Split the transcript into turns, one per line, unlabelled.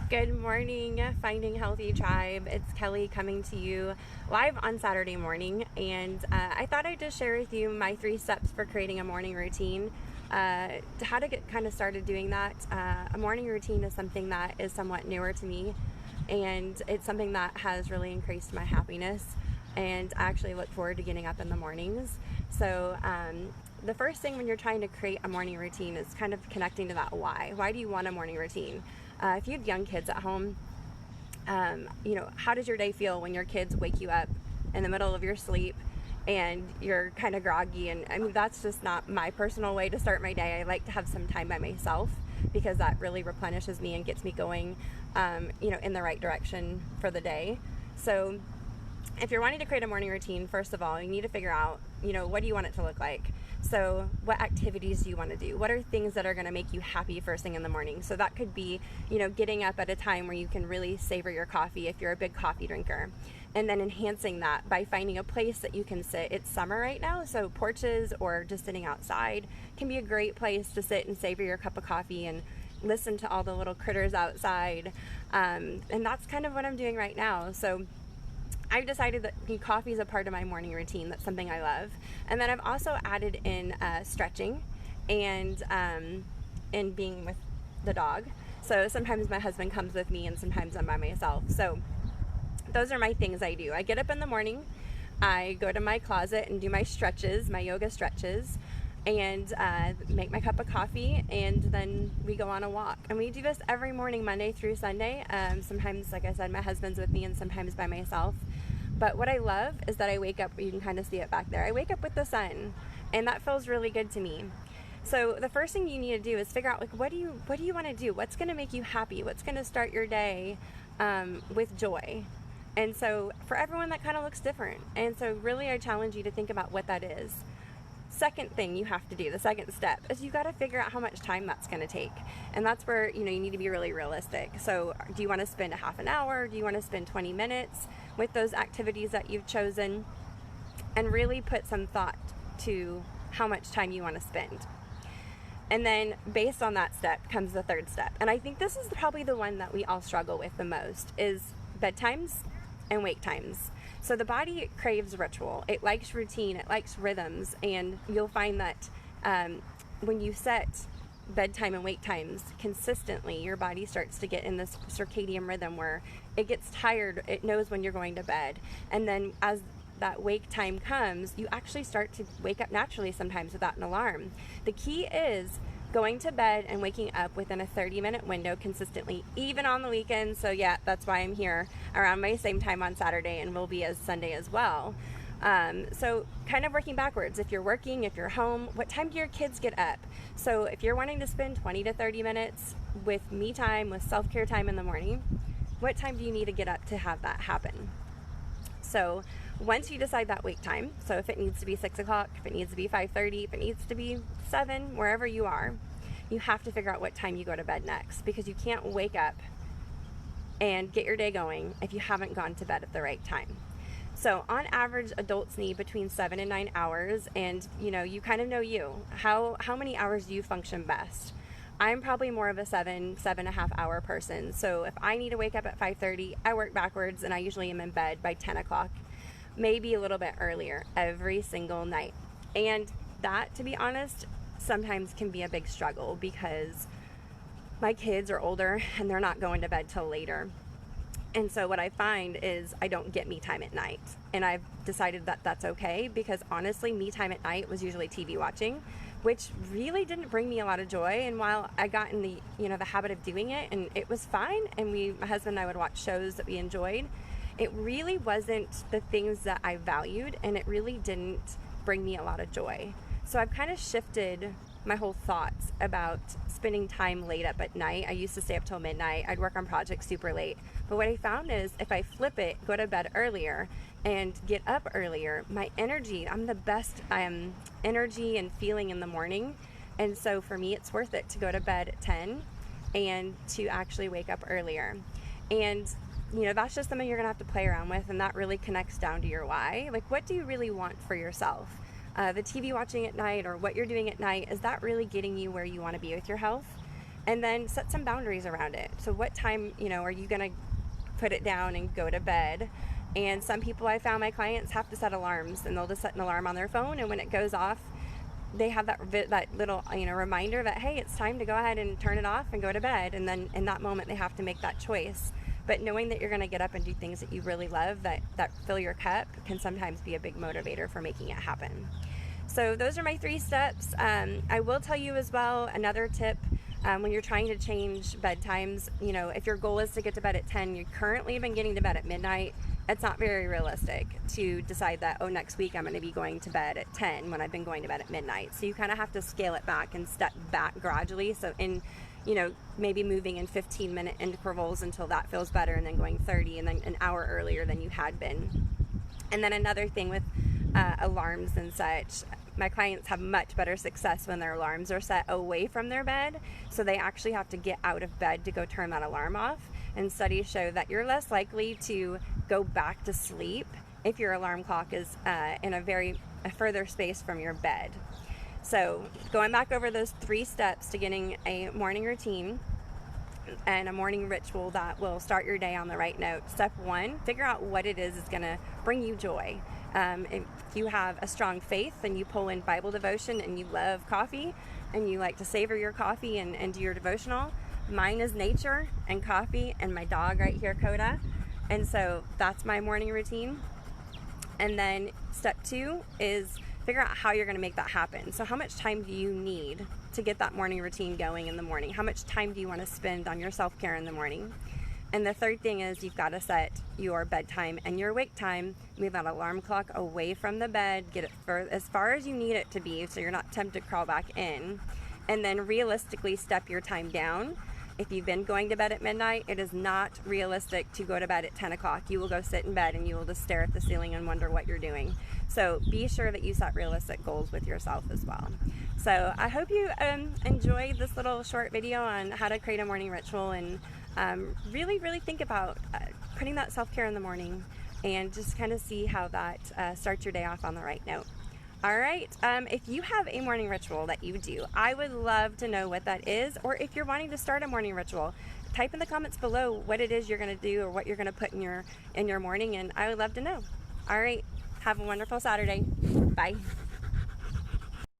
Good morning, Finding Healthy Tribe. It's Kelly coming to you live on Saturday morning, and I thought I'd just share with you my 3 steps for creating a morning routine. How to get kind of started doing that. A morning routine is something that is somewhat newer to me, and it's something that has really increased my happiness. And I actually look forward to getting up in the mornings. So, the first thing when you're trying to create a morning routine is kind of connecting to that why. Why do you want a morning routine? If you have young kids at home, how does your day feel when your kids wake you up in the middle of your sleep and you're kind of groggy? And I mean, that's just not my personal way to start my day. I like to have some time by myself because that really replenishes me and gets me going, in the right direction for the day. So if you're wanting to create a morning routine, first of all, you need to figure out, what do you want it to look like? So what activities do you want to do? What are things that are going to make you happy first thing in the morning? So that could be, getting up at a time where you can really savor your coffee if you're a big coffee drinker. And then enhancing that by finding a place that you can sit. It's summer right now, so porches or just sitting outside can be a great place to sit and savor your cup of coffee and listen to all the little critters outside. And that's kind of what I'm doing right now. So I've decided that coffee is a part of my morning routine. That's something I love. And then I've also added in stretching and being with the dog. So sometimes my husband comes with me and sometimes I'm by myself. So those are my things I do. I get up in the morning, I go to my closet and do my stretches, my yoga stretches, and make my cup of coffee, and then we go on a walk. And we do this every morning, Monday through Sunday. Sometimes, like I said, my husband's with me and sometimes by myself. But what I love is that I wake up, you can kind of see it back there, I wake up with the sun, and that feels really good to me. So the first thing you need to do is figure out, what do you want to do? What's going to make you happy? What's going to start your day with joy? And so for everyone, that kind of looks different. And so really I challenge you to think about what that is. Second thing you have to do, the second step, is you got to figure out how much time that's going to take. And that's where, you need to be really realistic. So do you want to spend a half an hour? Do you want to spend 20 minutes with those activities that you've chosen? And really put some thought to how much time you want to spend. And then based on that step comes the third step. And I think this is probably the one that we all struggle with the most, is bedtimes and wake times. So the body craves ritual. It likes routine. It likes rhythms. And you'll find that when you set bedtime and wake times consistently, your body starts to get in this circadian rhythm where it gets tired. It knows when you're going to bed. And then as that wake time comes, you actually start to wake up naturally sometimes without an alarm. The key is going to bed and waking up within a 30-minute window consistently, even on the weekends. So yeah, that's why I'm here around my same time on Saturday and will be as Sunday as well. So kind of working backwards. If you're working, if you're home, what time do your kids get up? So if you're wanting to spend 20 to 30 minutes with me time, with self-care time in the morning, what time do you need to get up to have that happen? So once you decide that wake time, so if it needs to be 6 o'clock, if it needs to be 5:30, if it needs to be 7, wherever you are, you have to figure out what time you go to bed next, because you can't wake up and get your day going if you haven't gone to bed at the right time. So on average, adults need between 7 and 9 hours, and you kind of know how many hours do you function best? I'm probably more of a 7.5 hour person. So if I need to wake up at 5:30, I work backwards and I usually am in bed by 10 o'clock, maybe a little bit earlier every single night. And that, to be honest, sometimes can be a big struggle because my kids are older and they're not going to bed till later. And so what I find is I don't get me time at night. And I've decided that that's okay, because honestly, me time at night was usually TV watching, which really didn't bring me a lot of joy. And while I got in the habit of doing it, and it was fine, and my husband and I would watch shows that we enjoyed, it really wasn't the things that I valued, and it really didn't bring me a lot of joy. So I've kind of shifted my whole thoughts about spending time late up at night. I used to stay up till midnight. I'd work on projects super late. But what I found is if I flip it, go to bed earlier and get up earlier, my energy, I'm the best energy and feeling in the morning. And so for me, it's worth it to go to bed at 10 and to actually wake up earlier. And that's just something you're gonna have to play around with, and that really connects down to your why. Like, what do you really want for yourself? The TV watching at night or what you're doing at night, is that really getting you where you want to be with your health? And then set some boundaries around it. So what time, are you going to put it down and go to bed? And some people, I found my clients have to set alarms, and they'll just set an alarm on their phone, and when it goes off, they have that little reminder that, hey, it's time to go ahead and turn it off and go to bed. And then in that moment they have to make that choice. But knowing that you're going to get up and do things that you really love, that fill your cup, can sometimes be a big motivator for making it happen. So those are my 3 steps. I will tell you as well, another tip, when you're trying to change bedtimes, if your goal is to get to bed at 10, you've currently been getting to bed at midnight, it's not very realistic to decide that, next week I'm going to be going to bed at 10 when I've been going to bed at midnight. So you kind of have to scale it back and step back gradually. So maybe moving in 15-minute intervals until that feels better, and then going 30, and then an hour earlier than you had been. And then another thing with alarms and such, my clients have much better success when their alarms are set away from their bed, so they actually have to get out of bed to go turn that alarm off. And studies show that you're less likely to go back to sleep if your alarm clock is in a further space from your bed. So going back over those 3 steps to getting a morning routine and a morning ritual that will start your day on the right note. Step 1, figure out what it is going to bring you joy. If you have a strong faith and you pull in Bible devotion and you love coffee and you like to savor your coffee and do your devotional, mine is nature and coffee and my dog right here, Coda. And so that's my morning routine. And then step 2 is figure out how you're going to make that happen. So how much time do you need to get that morning routine going in the morning? How much time do you want to spend on your self-care in the morning? And the third thing is you've got to set your bedtime and your wake time. Move that alarm clock away from the bed. Get it as far as you need it to be so you're not tempted to crawl back in. And then realistically step your time down. If you've been going to bed at midnight, it is not realistic to go to bed at 10 o'clock. You will go sit in bed and you will just stare at the ceiling and wonder what you're doing. So be sure that you set realistic goals with yourself as well. So I hope you enjoyed this little short video on how to create a morning ritual, and really, really think about putting that self-care in the morning, and just kind of see how that starts your day off on the right note. All right, if you have a morning ritual that you do, I would love to know what that is, or if you're wanting to start a morning ritual, type in the comments below what it is you're going to do or what you're going to put in your morning, and I would love to know. All right, have a wonderful Saturday. Bye.